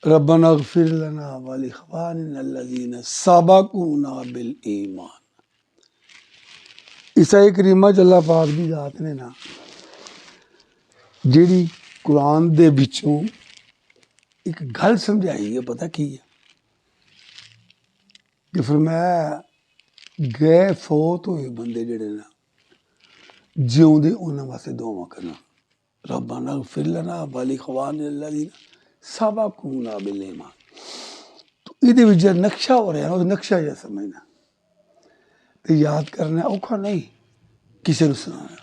रब्बना अग़फ़िर लना व लिइख़वानिना अल्लज़ीना सबक़ूना बिल ईमान। ईसाई करीमा च अल्लाह पाक दी ज़ात ने ना जिहड़ी कुरान दे विचों एक गल समझाई है, पता की है कि फरमाया गए फौत होए बंदे जेहड़े ना जिउंदे उन्हां वास्ते दुआवां करना, रब्बना अग़फ़िर लना व लिइख़वानिना अल्लज़ीना सबक़ूना बिल ईमान। तो इहदे विच जेहड़ा नक्शा हो रहा है ना, नक्शा जिहा समझना ते याद करना औखा नहीं, किसी नूं सुनाना।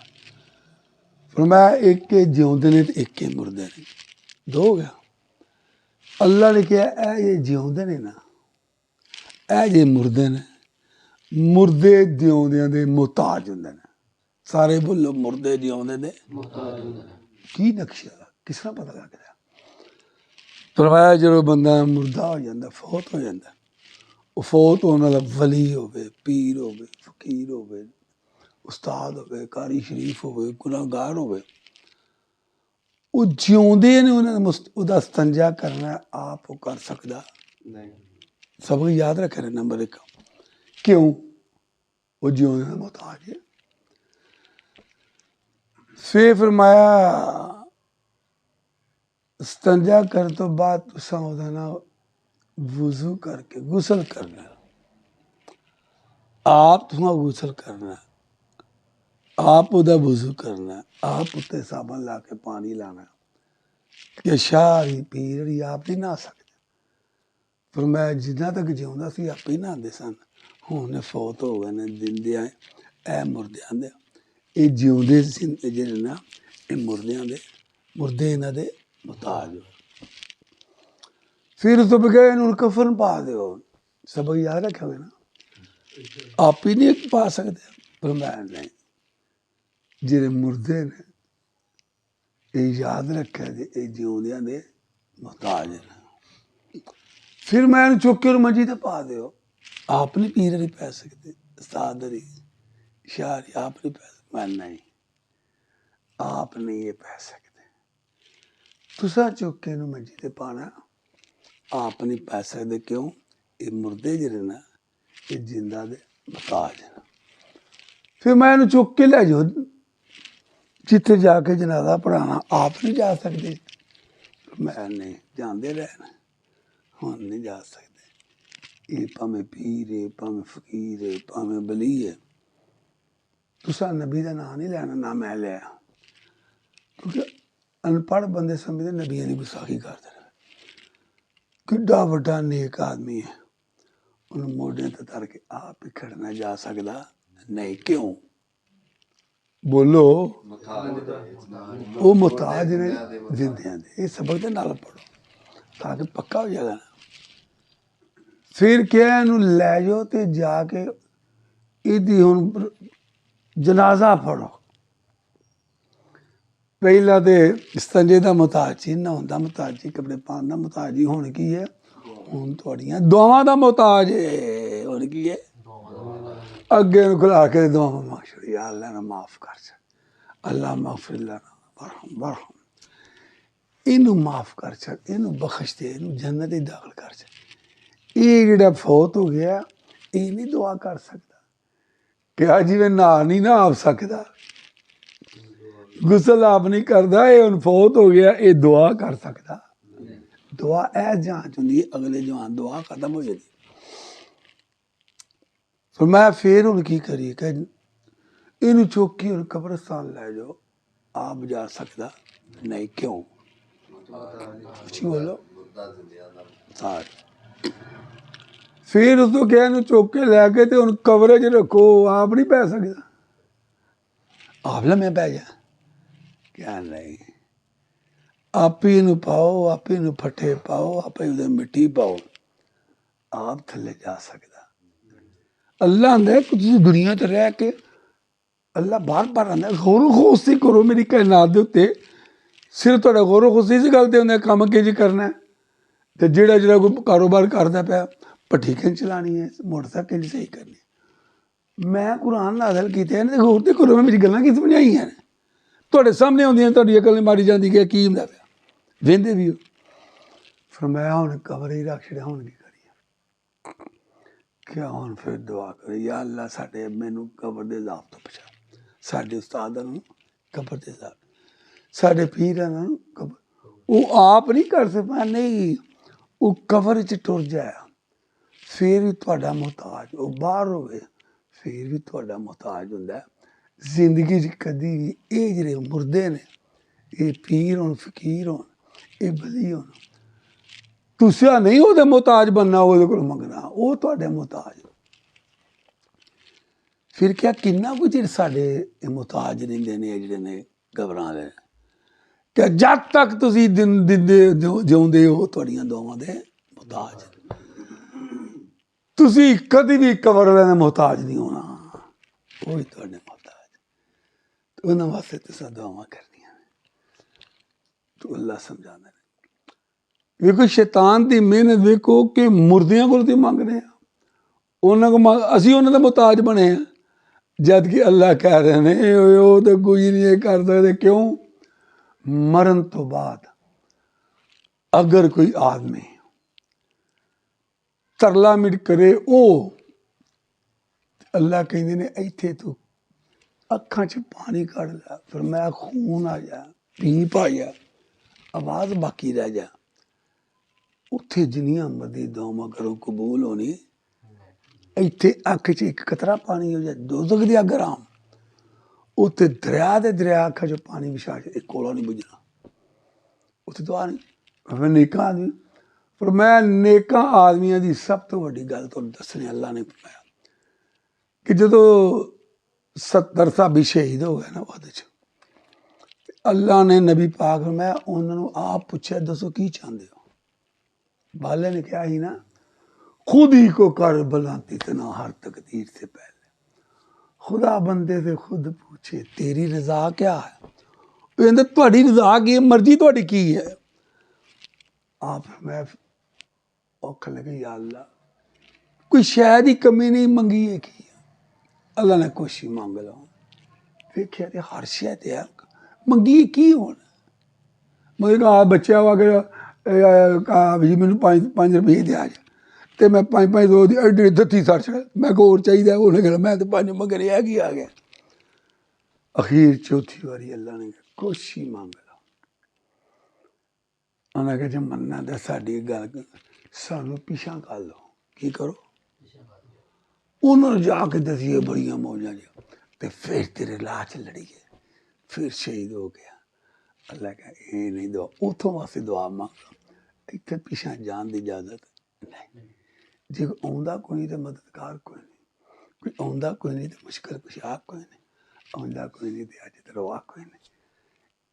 फरमाया एक जिउंदे ने ते एक मुर्दे ने, दो हो गया। अल्लाह ने कहा ऐ जे जिउंदे ने ना, ऐ जे मुर्दे ने, मुर्दे जिउंदियां दे मुहताज हुंदे ने। सारे बोलो मुर्दे जिउंदे दे मुहताज हुंदे ने। की नक्शा किस तरह पता लगदा? फरमाया जो बंदा मुर्दा हो जाता, फौत हो जाता, वो फौत होने वाला वली होवे, पीर होवे, फकीर होवे, उस्ताद होवे, कारी शरीफ होवे, गुनाहगार होवे, वो जिउंदे ने उहदा इस्तंजा करना आप वो कर सकदा नहीं। सबक याद रखे नंबर एक, क्यों? वो जिउंदे दा मुहताज है। फिर फरमाया इस्तंजा करने तो बाद तुसां ओहदा ना वुजू करके गुसल करना, आप तुसां गुसल करना, आप ओहदा वुजू करना, आप उत्ते साबन ला के पानी लाना कि शारी पीर आप नहीं नहा सकते। फरमाया जिन्ना तक जिउंदा सी आपे ही नहांदे सन, हुण फौत हो गए ने, जिंदे ऐ मुर्दियां दे, ये जिउंदे जेहड़े ना ये मुर्दियां दे, मुर्दे इन्हां दे मुहताज हो। फिर उस तो बगैर इन्हूं कफन पा दो, सबक याद रखोगे ना, आप ही नहीं पा सकते। फरमाया नहीं, जेहड़े मुर्दे ने ये याद रखे जे ये जिउंदियां दे मुहताज ने। फिर मैं चुक के मंजी ते पा दो, आप नहीं पीर नहीं पै सकते, उस्ताद नहीं, शाह आप नहीं पै सकते। मैं नहीं, आप नहीं ये पै सकते, तुसा चुक के मंजी ते पाना, आप नहीं पै सकते। क्यों? ये मुर्दे जेहड़े ना ये जिंदा दे मुहताज है। फिर मैं इन्हूं चुक के लै जाओ जिथे जाके जनाजा पढ़ाना, आप नहीं जा सकते। मैं नहीं, जाते रहना, हुण नहीं जा सकते। ये भावें पीर है, भावें फकीर है, भावें वली है, तुसा नबी का नाम नहीं लैना, ना मैं लिया। क्योंकि अनपढ़ बंदे समझते नबियां की गुस्ताखी करते हैं। किड्डा वड्डा नेक आदमी है, उन्हें मोढे ते धर के आप ही खड़ना जा सकता नहीं। क्यों? बोलो, वो मुहताज ने जिंदियां दे। ये सबक दे नाल पढ़ो ताकि पक्का हो जाएगा ना। फिर क्या इनू लै जाओ तो जाके इहदी हुण जनाजा पढ़ो। पहला तो इस्तंजे का मुहताज ही, नहाउण दा मुहताज ही, कपड़े पाउण दा मुहताज ही। हुण की है? हुण तुहाड़ियां दुआवां दा मुहताज है। हुण की है? अगे खुला के दुआवां मंग छड़ी, या अल्लाह ना माफ कर छड़, अल्लाह मग़फ़िर लना वरहम वरहम, इनू माफ कर छड़, इनू बख्श दे, इनू जन्नत ही दाखिल कर छड़। ये जेहड़ा फौत हो गया ये नहीं दुआ कर सकता। क्या जिवें नहा नहीं ना आप सकता, गुसल आप नहीं करता, ये हुण फौत हो गया, ये दुआ कर सकता? दुआ ऐ जांच होंदी है, अगले जवान दुआ खत्म हो जाती। फरमाया फिर हुण की करिए कि इनू चुक के हुण कब्रिस्तान लै जाओ, आप जा सकता नहीं। क्यों? बोलो। फिर उस तो क्या चुक के लैके तो हुण कब्र च रखो, आप नहीं पै सकता, आप लम्मे पै जा। क्या नहीं, आप ही इनू पाओ, आप ही इनू फट्ठे पाओ, आप ही उधर मिट्टी पाओ, आप थल्ले जा सकता। अल्लाह आंदा कुछ दुनिया च रह के, अल्लाह बार बार आंदा गौरो खोस्ती करो मेरी कायनात दे उत्ते। सिर्फ तुहाडा गौरो खोस्ती इस गल ते होंदा कम्म किंज करना है, ते जेहड़ा जेहड़ा कोई कारोबार करदा पिया, भट्ठी किंज चलानी है, मोटरसाइकल किंज सही करनी है। मैं कुरान नाज़िल कीते ने, गौर ते करो, मैं मेरी गल्लां की समझाइयां ने, तुहाडे सामने आउंदियां, तुहाडी अकल मारी जांदी कि की हुंदा पिया। वेंदे भी हो। फरमाया हुण कबर ही रख छड़िया, हुण की करिए? क्या हुण फिर दुआ करे, या अल्लाह साडे मैनू कबर दे अज़ाब तो बचा, साडे उस्तादां नूं कबर दे अज़ाब, साडे पीरां नूं कबर। वो आप नहीं कर सकता, नहीं वो कबर च टुर जाए फिर भी तुहाडा मुहताज, वो बाहर होवे फिर भी तुहाडा मुहताज हुंदा है। जिंदगी च कदी भी ये जेह्ड़े मुर्दे ने, ये पीर होन फकीर होन, ये बली होन, तुसें नहीं ओह्दे मुहताज बनना, ओह्दे कोल मंगना, ओह् तुहाडे मुहताज। फिर क्या किन्ना कुछ साडे मुहताज रहिंदे ने जेह्ड़े ने कबरां दे, क्या जद तक तुसीं दिंदे जिउंदे हो तुहाड़ियां दुआवां दे मुहताज। तुसीं कदी भी कबर वाले दे मुहताज नहीं होना, ओही तुहाडे मुहताज। उन्हां वास्ते तुसां दुआवां करनियां ने, तो अल्लाह समझांदा है। वेखो शैतान दी मेहनत वेखो कि मुर्दियां कोल ते मंगने आ, उन्हां को असीं उन्हां दे मुहताज बने आ, जद कि अल्लाह कह रहे ने ओह् ते कोई नहीं कर सकदे। क्यों? मरण तो बाद अगर कोई आदमी तरला मिट करे, अल्लाह कहते ने इत्थे तू अक्खां च पानी कड़ लै, फिर मैं खून आ जा, पीप आ जा, आवाज बाकी रह जा, उत्थे जिन्नियां मर्जी दुआवां करो कबूल होनी। इत्थे अख च एक कतरा पानी हो जाए, दोज़ख दी अग हराम, उत्थे दरिया दे दरिया अखा च पानी विछा के एक कोला नहीं बुझना, उत्थे दुआ नहीं। नेकां आदमी, पर मैं नेकां आदमियां दी सब तो वड्डी गल तुहानूं दस्सनी, अल्लाह ने फरमाया कि जदों 70 साहबी शहीद हो गए ना ओहदे च, अल्लाह ने नबी पाक फरमाया उन्होंने आप पुछया दसो की चाहते हो? बाले ने कहा ही ना, खुद ही को कर बुलाती तना हर तकदीर से पहले, खुदा बंदे से खुद पूछे तेरी रजा क्या है? कहते तुहाडी रजा की मर्जी तुहाडी की है? आप मैं औख लगे, या अल्लाह कोई शायद ही कमी नहीं मंगी है की? अल्लाह ने कुछ ही मंग लो, वेख्या ते हर शय ते है, मंगी की हुण? मतलब बच्चा वा जी मैनू 5 रुपये दे जा, तो मैं 5-5 दी एडी दत्ती सर छड़ा, मैं होर चाहिए, उन्हें कहना मैं तो 5 मंगने है की आ गया। अखीर चौथी बारी अल्लाह ने कहा कुछ ही मंग लो। उन्हें कहा जे मन्ना तो साडी गल सानू पिछा कर लो, की करो? उन्होंने जाके दसिए बड़ियां मौजां जी, तो फिर तेरे लाह च लड़िए, फिर शहीद हो गया। अल्लाह कहा ये नहीं दुआ, उतों वास्ते दुआ मंग लो, इत्थे पिछा जान की इजाजत नहीं। जे कोई आउंदा कोई नहीं तो मददगार कोई नहीं, कोई आउंदा कोई नहीं तो मुश्किल कुशा कोई नहीं, आउंदा कोई नहीं तो अज तरवा कोई नहीं।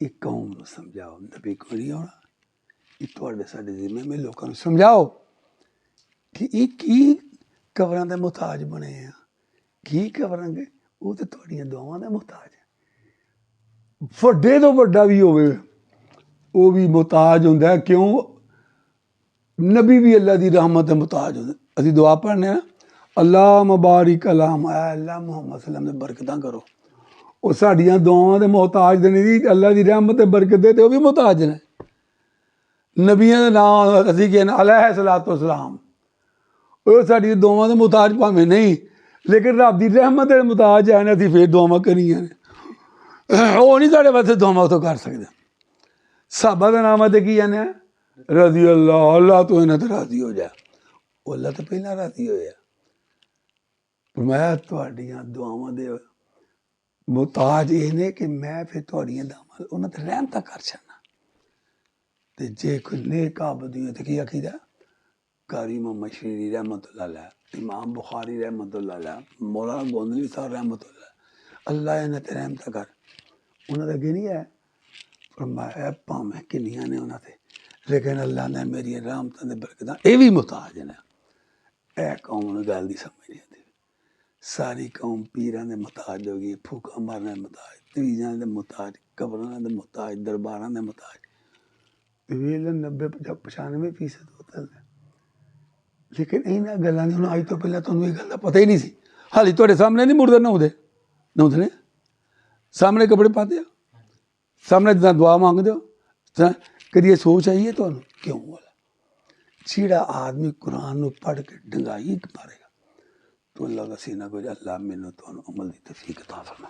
ये कौम नूं समझाओ, नबी कोई नहीं आना, ये तुहाडे साडे जिम्मे में लोगों नूं समझाओ कि ये की कबरां दे मुहताज बने आ, की कबरां के वो तो तुहाडियां दुआवां दे मुहताज है। वड्डे तो वड्डा भी होवे वो भी मुहताज हुंदा है। क्यों? नबी भी अल्लाह की रहमत दे मुहताज होंदे। असीं दुआ पढ़ने ना, अल्लाह मुबारिक अलाम, अल्लाह मुहम्मद सल्लम दे बरकतां करो, वो साडियां दुआवां दे मुहताज ने जी, अल्लाह की रहमत ते बरकत दे, ते वो भी मुहताज ने। नबियां दे नाम असीं कहने अलैहि सलातो सलाम, वो साडी दुआवां दे मुहताज भावें नहीं, लेकिन रब की रहमत दे मुहताज है ने, असीं फिर दुआवां करियां ने, वो नहीं साढ़े वास्ते दुआवां उतों कर सकदे। साहबा दे नाम ते की आने रजी अल्लाह, अल्लाह तो इन्हां ते राजी हो जाए, वो अल्लाह तो पहला राजी होया। मैं तुहाडियां दुआवां दे मुहताज ये ने कि मैं फिर तुहाडियां दुआवां उन्हां ते रहमतां कर छड़ना। ते जे कोई नेक आबदी होए ते की आखीदा? कारी मोहम्मद शरीरी रहमतुल्लाह अलैह, इमाम बुखारी रहमतुल्लाह अलैह, मौलाना गोंदली साहब रहमतुल्लाह, अल्लाह इन्हां ते रहमतां कर। उन्हां दे अगे नहीं है फरमाया भावें किन्नियां ने उन्हां ते, लेकिन अल्लाह ने मेरी रहमतां दे बरकतां ये भी मुहताज ने। ए कौम नूं गल दी समझ नहीं आती। सारी कौम पीरां दे मुहताज हो गई, फूका मारने दे मुहताज, तवीज़ां दे मुहताज, कबरां दे मुहताज, दरबारां दे मुहताज। वेले 90-95% होते हैं। लेकिन इन्हां गल्लां दी हुण अज तो पहले तुहानूं ये गल दा पता ही नहीं सी। हाली तुहाडे सामने नहीं मुर्दे नहाउंदे, नहाउंदे ने सामने कपड़े पाते हो, सामने जिद्दां दुआ मंगदे हो, करिए सोच आइए तो क्यों बोला छीड़ा आदमी कुरान में पढ़ के डंगाई मारेगा तो अल्लाह का सीना को अल्लाह मैंने तो अमल दी तौफीक अता फरमाए।